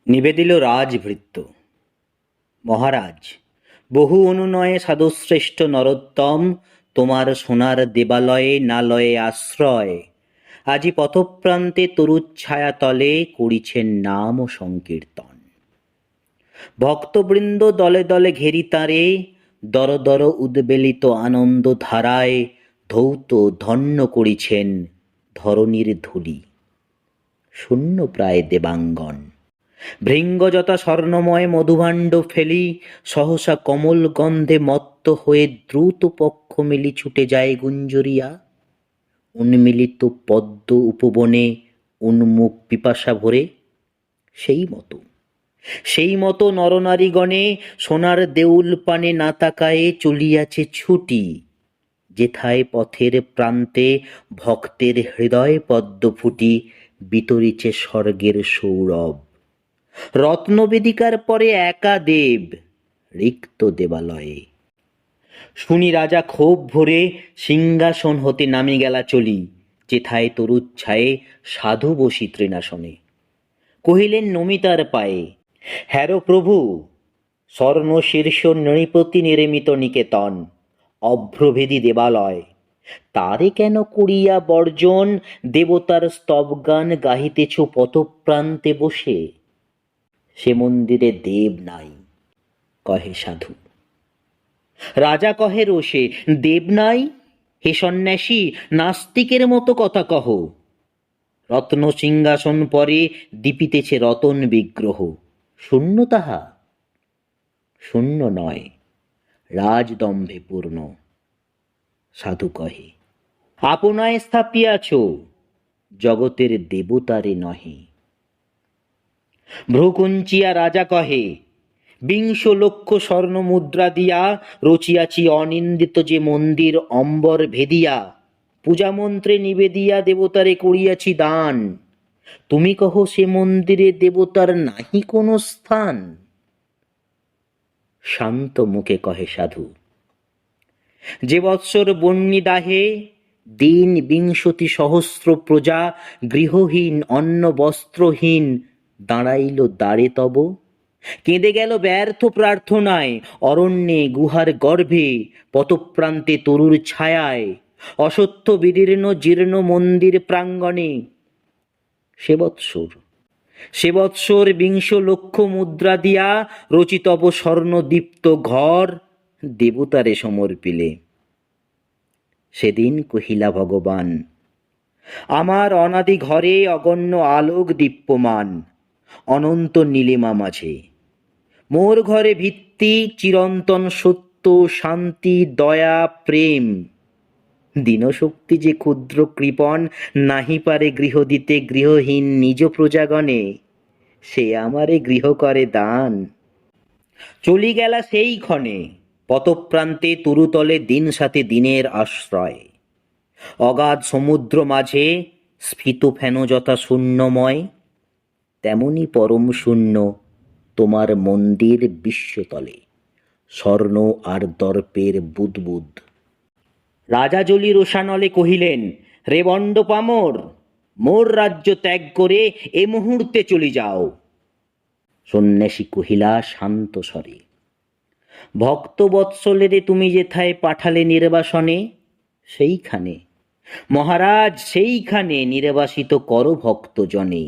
নিবেদিল রাজভৃত্য। মহারাজ, বহু অনুনয়ে সাধুশ্রেষ্ঠ নরোত্তম তোমার সোনার দেবালয়ে না লয়ে আশ্রয়, আজি পথপ্রান্তে তরুচ্ছায়া তলে করিছেন নাম ও সংকীর্তন। ভক্তবৃন্দ দলে দলে ঘেরি তাঁরে, দর দর উদ্বেলিত আনন্দ ধারায় ধৌত ধন্য করিছেন ধরণীর ধূলি। শূন্য প্রায় দেবাঙ্গন, ভৃঙ্গযতা স্বর্ণময় মধুভাণ্ড ফেলি সহসা কমল গন্ধে মত্ত হয়ে দ্রুত পক্ষ মেলি ছুটে যায় গুঞ্জরিয়া। উন্মিলিত পদ্ম উপবনে উন্মুখ পিপাসা ভরে সেই মতো নরনারীগণে সোনার দেউল পানে না তাকায়ে চলিয়াছে ছুটি, যেথায় পথের প্রান্তে ভক্তের হৃদয় পদ্ম ফুটি বিতরিছে স্বর্গের সৌরভ। রত্নবেদিকার পরে একা দেব রিক্ত দেবালয়ে। শুনি রাজা ক্ষোভ ভরে সিংহাসন হতে নামি গেলা চলি, যেথায় তরুচ্ছায়ে সাধু বসি তৃণাসনে। কহিলেন নমিতার পায়ে, হ্যারো প্রভু, স্বর্ণ শীর্ষ নৃপতি নির্মিত নিকেতন, অভ্রভেদী দেবালয়, তারে কেন করিয়া বর্জন দেবতার স্তবগান গাহিতেছ পথপ্রান্তে বসে? সে মন্দিরে দেব নাই, কহে সাধু। রাজা কহে রোষে, দেব নাই? হে সন্ন্যাসী, নাস্তিকের মতো কথা কহ। রত্ন সিংহাসন পরে দীপিতেছে রতন বিগ্রহ, শূন্য তাহা? শূন্য নয়, রাজদম্ভে পূর্ণ। সাধু কহে, আপনায় স্থাপিয়াছ, জগতের দেবতারে নহে। ভ্রুকুঞ্চিয়া রাজা কহে, ২০ লক্ষ স্বর্ণ মুদ্রা দিয়া রচিয়াছি অনিন্দিত যে মন্দির অম্বর ভেদিয়া, পূজামন্ত্রে নিবেদিয়া দেবতারে করিয়াছি দান। তুমি কহ সে মন্দিরে দেবতার নাহি কোনো স্থান? শান্ত মুখে কহে সাধু, যে বৎসর বন্যিদাহে দিন ২০,০০০ প্রজা গৃহহীন অন্ন বস্ত্রহীন দাঁড়াইল দ্বারে তব, কেঁদে গেল ব্যর্থ প্রার্থনায় অরণ্যে গুহার গর্ভে পথপ্রান্তে তরুর ছায়ায় অসত্য বিদীর্ণ জীর্ণ মন্দির প্রাঙ্গণে। সে বৎসর ২০ লক্ষ মুদ্রা দিয়া রচিতব স্বর্ণদীপ্ত ঘর দেবতারে সমর্পিলে। সেদিন কহিলা ভগবান, আমার অনাদি ঘরে অগণ্য আলোক দীপ্যমান, অনন্ত নীলিমা মাঝে। মোর ঘরে ভিত্তি চিরন্তন সত্য শান্তি দয়া প্রেম। দীনশক্তি যে ক্ষুদ্র কৃপণ নাহি পারে গৃহ দিতে গৃহহীন নিজ প্রজাগণে, সে আমারে গৃহ করে দান। চলি গেলা সেই ক্ষণে পথপ্রান্তে তরুতলে দিন সাথে দিনের আশ্রয়। অগাধ সমুদ্র মাঝে স্ফীত ফেন যথা শূন্যময়, তেমনি পরম শূন্য তোমার মন্দির বিশ্বতলে, স্বর্ণ আর দর্পের বুদ্বুদ। রাজা জলি রোষানলে কহিলেন, রেবণ্ড পামর, মোর রাজ্য ত্যাগ করে এ মুহূর্তে চলি যাও। সন্ন্যাসী কহিলা শান্ত স্বরে, ভক্তবৎসলেরে তুমি যেথায় পাঠালে নির্বাসনে, সেইখানে মহারাজ, সেইখানে নির্বাসিত কর ভক্তজনে।